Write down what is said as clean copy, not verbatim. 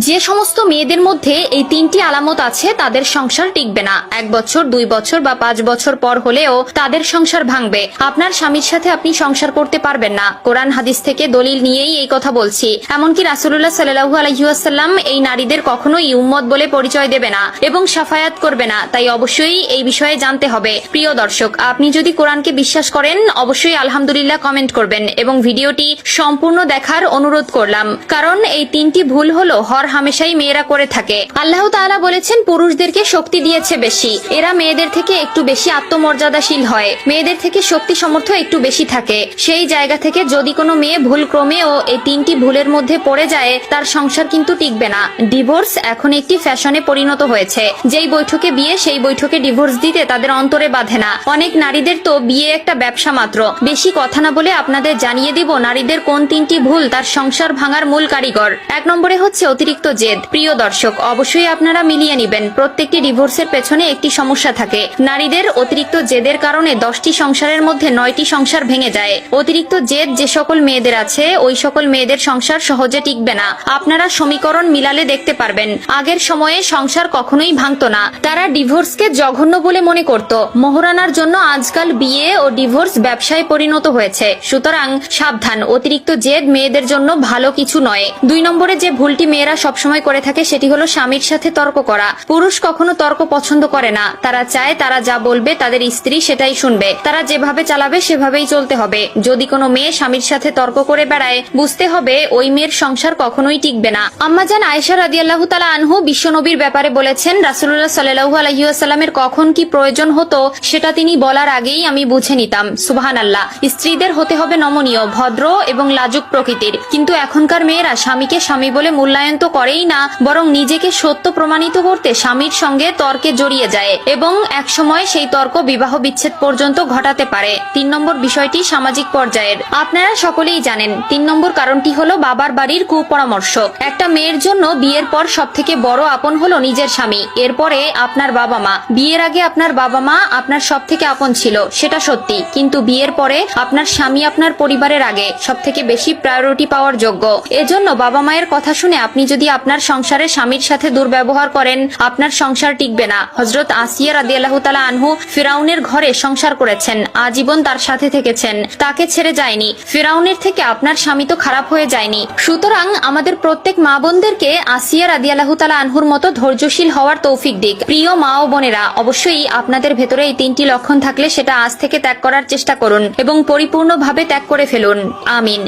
যে সমস্ত মেয়েদের মধ্যে এই তিনটি আলামত আছে তাদের সংসার টিকবে না। 1 বছর, 2 বছর বা 5 বছর পর হলেও তাদের সংসার ভাঙবে। আপনার স্বামীর সাথে আপনি সংসার করতে পারবেন না। কোরআন হাদিস থেকে দলিল নিয়েই এই কথা বলছি। এমনকি রাসূলুল্লাহ সাল্লাল্লাহু আলাইহি ওয়াসাল্লাম এই নারীদের কখনোই উম্মত বলে পরিচয় দেবে না এবং শাফায়াত করবে না। তাই অবশ্যই এই বিষয়ে জানতে হবে। প্রিয় দর্শক, আপনি যদি কোরআনকে বিশ্বাস করেন অবশ্যই আলহামদুলিল্লাহ কমেন্ট করবেন এবং ভিডিওটি সম্পূর্ণ দেখার অনুরোধ করলাম। কারণ এই তিনটি ভুল হলো হর হামেশাই মেয়েরা করে থাকে। আল্লাহ তাআলা বলেছেন পুরুষদেরকে শক্তি দিয়েছে বেশি। এরা মেয়েদের থেকে একটু বেশি আত্মমর্যাদাশীল হয়, মেয়েদের থেকে শক্তি সামর্থ্য একটু বেশি থাকে। সেই জায়গা থেকে যদি কোনো মেয়ে ভুল ক্রমেও এই তিনটি ভুলের মধ্যে পড়ে যায় তার সংসার কিন্তু টিকবে না। ডিভোর্স এখন একটি ফ্যাশনে পরিণত হয়েছে। যেই বৈঠকে বিয়ে সেই বৈঠকে ডিভোর্স দিতে তাদের অন্তরে বাঁধে না। অনেক নারীদের তো বিয়ে একটা ব্যবসা মাত্র। বেশি কথা না বলে আপনাদের জানিয়ে দিব নারীদের কোন তিনটি ভুল তার সংসার ভাঙার মূল কারিগর। 1 নম্বরে হচ্ছে অতিরিক্ত জেদ। প্রিয় দর্শক, অবশ্যই আপনারা মিলিয়ে নেবেন প্রত্যেকটি ডিভোর্সের পেছনে একটি সমস্যা থাকে। নারীদের অতিরিক্ত জেদের কারণে 10টি সংসারের মধ্যে 9টি সংসার ভেঙে যায়। অতিরিক্ত জেদ যে সকল মেয়েদের আছে ওই সকল মেয়েদের সংসার সহজে টিকবে না। আপনারা সমীকরণ মিলালে দেখতে পারবেন আগের সময়ে সংসার কখনোই ভাঙতো না। তারা ডিভোর্সকে জঘন্য বলে মনে করত। মোহরানার জন্য আজকাল বিয়ে ও ডিভোর্স ব্যবসায় পরিণত হয়েছে। সুতরাং সাবধান, অতিরিক্ত জেদ মেয়েদের জন্য ভালো কিছু নয়। 2 নম্বরে যে ভুলটি মেয়েরা সবসময় করে থাকে সেটি হলো স্বামীর সাথে তর্ক করা। পুরুষ কখনো তর্ক পছন্দ করে না। তারা চায় তারা যা বলবে তাদের স্ত্রী সেটাই শুনবে। তারা যেভাবে চালাবে সেভাবেই চলতে হবে। যদি কোনো মেয়ে স্বামীর সাথে তর্ক করে বেড়ায় বুঝতে হবে ওই মেয়ের সংসার কখনোই টিকবে না। আম্মাজান আয়েশা রাদিয়াল্লাহু তাআলা আনহু বিশ্বনবীর ব্যাপারে বলেছেন, রাসূলুল্লাহ সাল্লাল্লাহু আলাইহি ওয়াসাল্লামের কখন কি প্রয়োজন হতো সেটা তিনি বলার আগেই আমি বুঝে নিতাম। সুবহানাল্লাহ। স্ত্রীদের হতে হবে নমনীয়, ভদ্র এবং লাজুক প্রকৃতির। কিন্তু এখনকার মেয়েরা স্বামীকে স্বামী বলে মূল্যায়ন তো করেই না, বরং নিজেকে সত্য প্রমাণিত করতে স্বামীর সঙ্গে তর্কে জড়িয়ে যায় এবং একসময় সেই তর্ক বিবাহ বিচ্ছেদ পর্যন্ত ঘটাতে পারে। 3 নম্বর বিষয়টি সামাজিক পর্যায়ের। আপনারা সকলেই জানেন 3 নম্বর কারণটি হলো বাবার বাড়ির কুপরামর্শ। একটা মেয়ের জন্য বিয়ের পর সবথেকে বড় আপন হলো নিজের স্বামী, এরপরে আপনার বাবা মা। বিয়ের আগে আপনার বাবা মা আপনার সবথেকে আপন ছিল, সেটা সত্যি। কিন্তু বিয়ের পরে আপনার স্বামী আপনার পরিবারের আগে সবথেকে বেশি প্রায়োরিটি পাওয়ার যোগ্য। এজন্য বাবা মায়ের কথা শুনে আপনি যদি আপনার সংসারে স্বামীর সাথে দুর্ব্যবহার করেন আপনার সংসার টিকবে না। হযরত আসিয়া রাদিয়াল্লাহু তাআলা আনহু ফিরাউনের ঘরে সংসার করেছেন, আজীবন তার সাথে থেকেছেন, তাকে ছেড়ে যায়নি। ফিরাউনের থেকে আপনার স্বামী তো খারাপ হয়ে যায়নি। সুতরাং আমাদের প্রত্যেক মা বোনদেরকে আসিয়া রাদিয়াল্লাহু তাআলা আনহুর মতো ধৈর্যশীল হওয়ার তৌফিক দিক। প্রিয় মা ও বোনেরা, অবশ্যই আপনাদের ভেতরে এই 3টি লক্ষণ থাকলে সেটা আজ থেকে ত্যাগ করার চেষ্টা করুন এবং পরিপূর্ণভাবে ত্যাগ করে ফেলুন। আমিন।